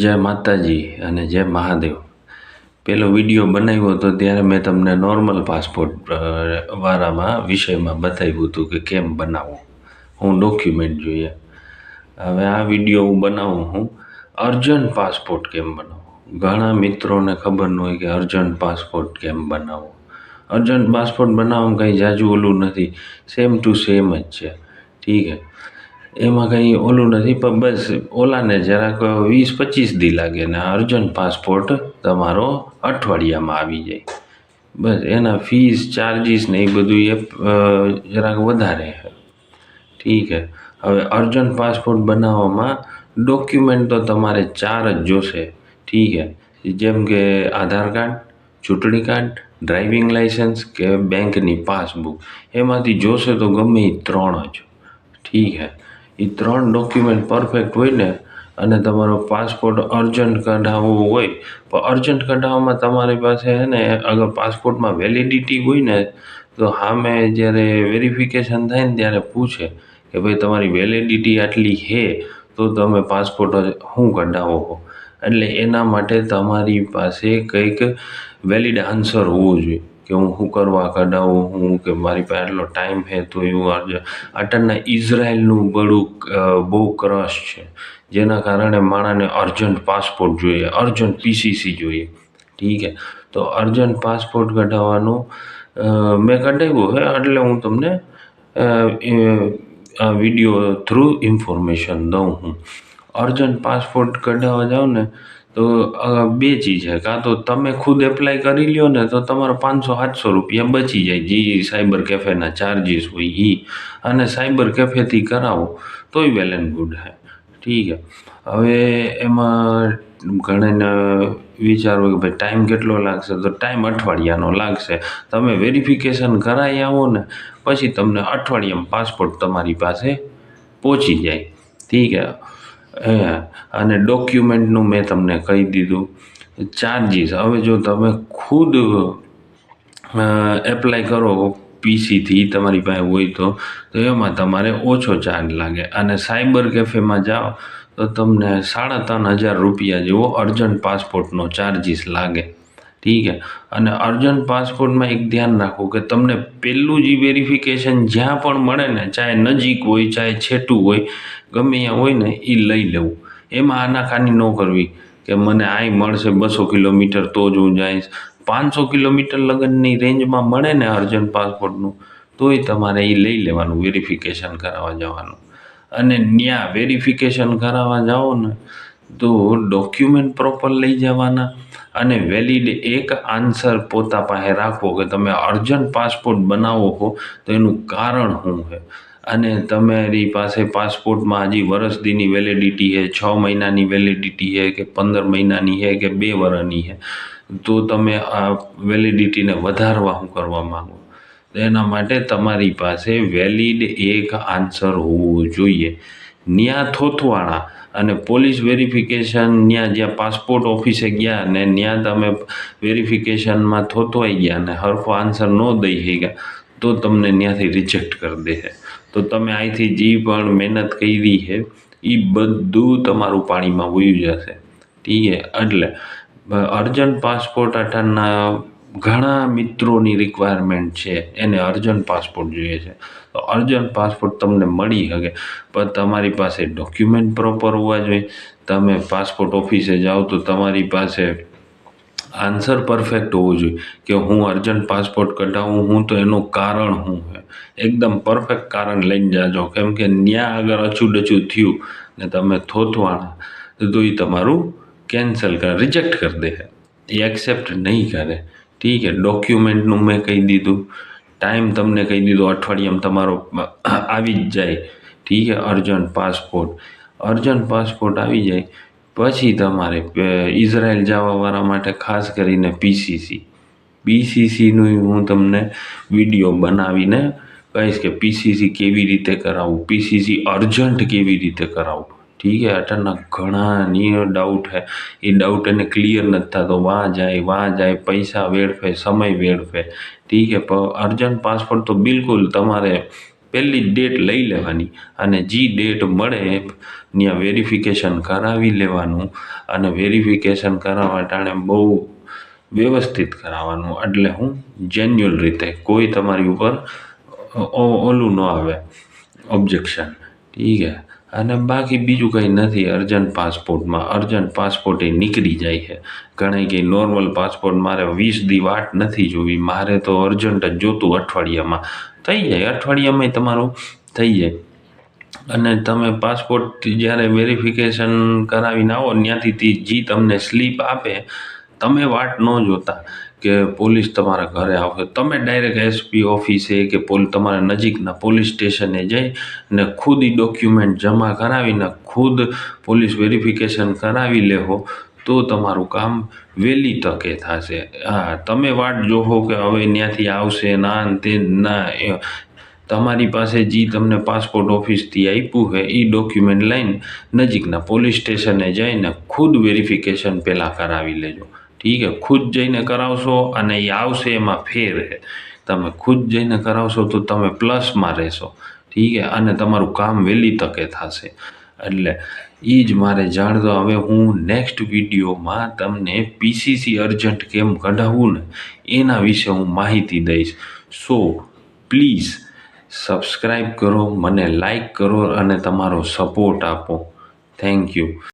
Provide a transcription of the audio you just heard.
જય માતાજી અને જય મહાદેવ. પેલો વિડીયો બનાવ્યો હતો ત્યારે મેં તમને નોર્મલ પાસપોર્ટ વાળામાં વિષયમાં બતાવ્યું હતું કે કેમ બનાવવું, હું ડોક્યુમેન્ટ જોઈએ. હવે આ વિડીયો હું બનાવું હું અર્જન્ટ પાસપોર્ટ કેમ બનાવો. ઘણા મિત્રોને ખબર ન હોય કે અર્જન્ટ પાસપોર્ટ કેમ બનાવવો. અર્જન્ટ પાસપોર્ટ બનાવવામાં કંઈ જાજુ ઓલું નથી, સેમ ટુ સેમ જ છે. ઠીક છે, એમાં કંઈ ઓલું નથી, પણ બસ ઓલાને જરાક 20-25 દી લાગે ને અર્જન્ટ પાસપોર્ટ તમારો અઠવાડિયામાં આવી જાય. બસ એના ફીસ ચાર્જીસ ને એ બધું જરાક વધારે છે. ઠીક છે, હવે અર્જન્ટ પાસપોર્ટ બનાવવામાં ડોક્યુમેન્ટ તો તમારે 4 જ જોશે. ઠીક છે, જેમ કે આધાર કાર્ડ, ચૂંટણી કાર્ડ, ડ્રાઇવિંગ લાઇસન્સ કે બેંકની પાસબુક. એમાંથી જોશે તો ગમે એ 3 જ. ઠીક છે, એ 3 ડોક્યુમેન્ટ પરફેક્ટ હોય ને અને તમારો પાસપોર્ટ અર્જન્ટ કઢાવવો હોય, પણ અર્જન્ટ કઢાવવામાં તમારી પાસે છે ને અગર પાસપોર્ટમાં વેલિડિટી હોય ને તો સામે જ્યારે વેરિફિકેશન થાય ને ત્યારે પૂછે કે ભાઈ તમારી વેલિડિટી આટલી છે તો તમે પાસપોર્ટ શું કઢાવો. એટલે એના માટે તમારી પાસે કંઈક વેલિડ આન્સર હોવો જોઈએ કે હું શું કરવા કઢાવું, હું કે મારી પાસે આટલો ટાઈમ છે. તો એવું અટરના ઇઝરાયલનું બહુ ક્રશ છે, જેના કારણે માણસને અર્જન્ટ પાસપોર્ટ જોઈએ, અર્જન્ટ પીસીસી જોઈએ. ઠીક છે, તો અર્જન્ટ પાસપોર્ટ કઢાવવાનું મેં કઢાવ્યું છે, એટલે હું તમને આ વિડીયો થ્રુ ઇન્ફોર્મેશન દઉં હું. અર્જન્ટ પાસપોર્ટ કઢાવવા જાઓ ને તો 2 ચીજ છે, કાં તો તમે ખુદ એપ્લાય કરી લ્યો ને તો તમારા 500-700 રૂપિયા બચી જાય, જે સાયબર કેફેના ચાર્જીસ હોય એ, અને સાયબર કેફેથી કરાવો તોય વેલ એન્ડ ગુડ છે. ઠીક છે, હવે એમાં ઘણાને વિચાર હોય કે ભાઈ ટાઈમ કેટલો લાગશે, તો ટાઈમ અઠવાડિયાનો લાગશે. તમે વેરિફિકેશન કરાવી આવો ને પછી તમને અઠવાડિયામાં પાસપોર્ટ તમારી પાસે પહોંચી જાય. ઠીક છે, અને ડોક્યુમેન્ટનું મેં તમને કહી દીધું. ચાર્જીસ, હવે જો તમે ખુદ એપ્લાય કરો પીસીથી તમારી પાસે હોય તો એમાં તમારે ઓછો ચાર્જ લાગે, અને સાયબર કેફેમાં જાઓ તો તમને 3,500 રૂપિયા જેવો અર્જન્ટ પાસપોર્ટનો ચાર્જીસ લાગે. ઠીક છે, અને અર્જન્ટ પાસપોર્ટમાં એક ધ્યાન રાખો કે તમને પહેલું જ વેરિફિકેશન જ્યાં પણ મળે ને, ચાહે નજીક હોય ચાહે છેટું હોય, ગમે ત્યાં હોય ને એ લઈ લેવું. એમાં આનાકાની ન કરવી કે મને આય મળશે 200 કિલોમીટર તો જ હું જઈશ. 500 કિલોમીટર લગનની રેન્જમાં મળે ને અર્જન્ટ પાસપોર્ટનું તોય તમારે એ લઈ લેવાનું, વેરિફિકેશન કરાવવા જવાનું. અને ત્યાં વેરિફિકેશન કરાવવા જાઓ ને તો ડોક્યુમેન્ટ પ્રોપર લઈ જવાના, અને વેલિડ એક આન્સર પોતા પાસે રાખવો કે તમે અર્જન્ટ પાસપોર્ટ બનાવો છો તો એનું કારણ શું છે. અને તમારી પાસે પાસપોર્ટમાં હજી વર્ષ દીની વેલિડિટી છે, 6 મહિનાની વેલિડિટી છે કે 15 મહિનાની છે કે 2 વર્ષની છે, તો તમે આ વેલિડિટીને વધારવા શું કરવા માગો. તો એના માટે તમારી પાસે વેલિડ એક આન્સર હોવો જોઈએ. ત્યાં થોથવાળા અને પોલીસ વેરિફિકેશન, જ્યાં પાસપોર્ટ ઓફિસે ગયા ને ત્યાં તમે વેરિફિકેશનમાં થોથવાઈ ગયા ને હરખો આન્સર ન દઈ શક્યા તો તમને ત્યાંથી રિજેક્ટ કરી દે છે. તો તમે અહીંથી જે પણ મહેનત કરી છે એ બધું તમારું પાણીમાં વયું જશે. ઠીક છે, એટલે અર્જન્ટ પાસપોર્ટ અટાણના ઘણા મિત્રોની રિક્વાયરમેન્ટ છે, એને અર્જન્ટ પાસપોર્ટ જોઈએ છે. તો અર્જન્ટ પાસપોર્ટ તમને મળી શકે, પણ તમારી પાસે ડોક્યુમેન્ટ પ્રોપર હોવા જોઈએ. તમે પાસપોર્ટ ઓફિસે જાઓ તો તમારી પાસે આન્સર પરફેક્ટ હોવો જોઈએ કે હું અર્જન્ટ પાસપોર્ટ કઢાવું હું તો એનું કારણ શું છે. એકદમ પરફેક્ટ કારણ લઈને જાજો, કેમ કે ત્યાં આગળ અછૂડછૂ થયું ને તમે થોથવાના તો એ તમારું કેન્સલ રિજેક્ટ કરી દે, એ એક્સેપ્ટ નહીં કરે. ઠીક છે, ડોક્યુમેન્ટનું મેં કહી દીધું, ટાઈમ તમને કહી દીધો, અઠવાડિયામાં તમારો આવી જ જાય. ઠીક છે, અર્જન્ટ પાસપોર્ટ આવી જાય પછી તમારે ઇઝરાયલ જવાવાળા માટે ખાસ કરીને પીસીસીનું હું તમને વિડીયો બનાવીને કહીશ કે પીસીસી કેવી રીતે કરાવવું, પીસીસી અર્જન્ટ કેવી રીતે કરાવવું. ઠીક છે, અટરના ઘણા ડાઉટ છે, એ ડાઉટ એને ક્લિયર નથી થતો, વાં જાય પૈસા વેડફે, સમય વેડફે. ઠીક છે, પણ અર્જન્ટ પાસપોર્ટ તો બિલકુલ તમારે પહેલી જ ડેટ લઈ લેવાની અને જે ડેટ મળે ત્યાં વેરિફિકેશન કરાવી લેવાનું અને વેરિફિકેશન કરાવવા ટાણે બહુ વ્યવસ્થિત કરાવવાનું, એટલે હું જેન્યુઅલ રીતે કોઈ તમારી ઉપર ઓલું ન આવે ઓબ્જેક્શન. ઠીક હે. અને બાકી બીજું કંઈ નથી. અર્જન્ટ પાસપોર્ટ એ નીકળી જાય છે. ઘણા કંઈ નોર્મલ પાસપોર્ટ મારે 20 દી વાટ નથી જોવી, મારે તો અર્જન્ટ જ જોતું, અઠવાડિયામાં થઈ જાય. અઠવાડિયામાં તમારું થઈ જાય. અને તમે પાસપોર્ટ જ્યારે વેરિફિકેશન કરાવીને આવો ત્યાંથી જે તમને સ્લીપ આપે, તમે વાટ ન જોતા કે પોલીસ તમારા ઘરે આવશે, તમે ડાયરેક્ટ એસપી ઓફિસે કે તમારા નજીકના પોલીસ સ્ટેશને જઈ ને ખુદ ડોક્યુમેન્ટ જમા કરાવીને ખુદ પોલીસ વેરિફિકેશન કરાવી લેહો તો તમારું કામ વહેલી તકે થશે. હા, તમે વાટ જોહો કે હવે ત્યાંથી આવશે ના તે ના, તમારી પાસે જે તમને પાસપોર્ટ ઓફિસથી આપ્યું છે એ ડોક્યુમેન્ટ લઈને નજીકના પોલીસ સ્ટેશને જઈને ખુદ વેરિફિકેશન પહેલાં કરાવી લેજો. ઠીક છે. ખુદ જઈને કરાવશો અને એ આવશે એમાં ફેર છે. તમે ખુદ જઈને કરાવશો તો તમે પ્લસમાં રહેશો. ઠીક છે. અને તમારું કામ વહેલી તકે થશે. એટલે એ જ મારે જાણતો. હવે હું નેક્સ્ટ વિડીયોમાં તમને પીસીસી અર્જન્ટ કેમ કઢાવવું ને એના વિશે હું માહિતી દઈશ. સો પ્લીઝ સબસ્ક્રાઈબ કરો, મને લાઈક કરો અને તમારો સપોર્ટ આપો. Thank you.